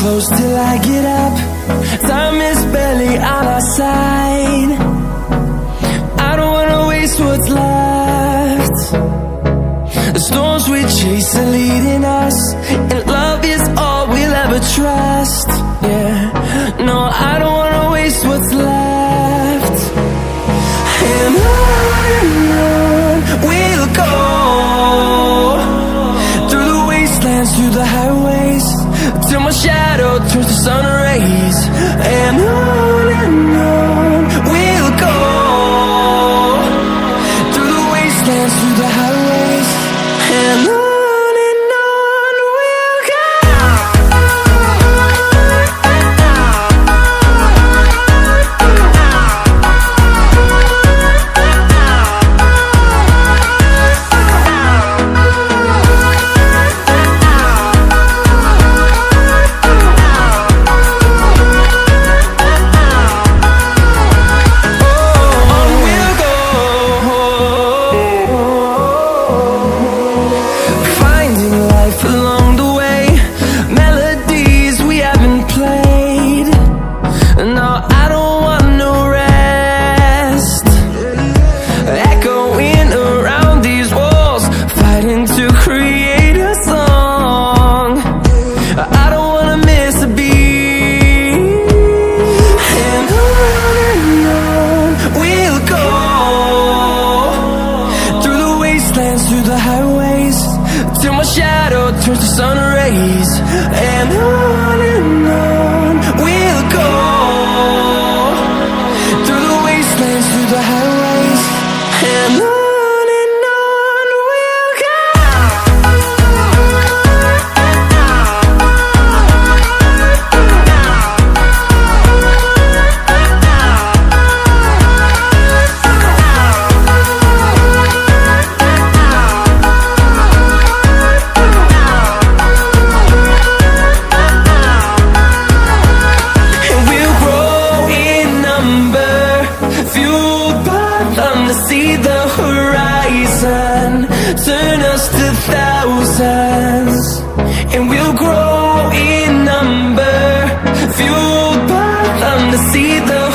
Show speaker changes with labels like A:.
A: close till I get up. Time is barely on our side. I don't wanna waste what's left. The storms we chase are leading us, and love is all we'll ever trust. Yeah, no, I don't wanna waste what's left. And on we'll go, through the wastelands, through the highways, till my shadow turns to sun rays. And on we'll go, through the wastelands, through the highways, and on we'll go. Through the highways, till my shadow turns to sun rays. And on we'll go, through the wastelands, through the highways, and on we'll go. See the horizon, turn us to thousands, and we'll grow in number, fueled by them to see the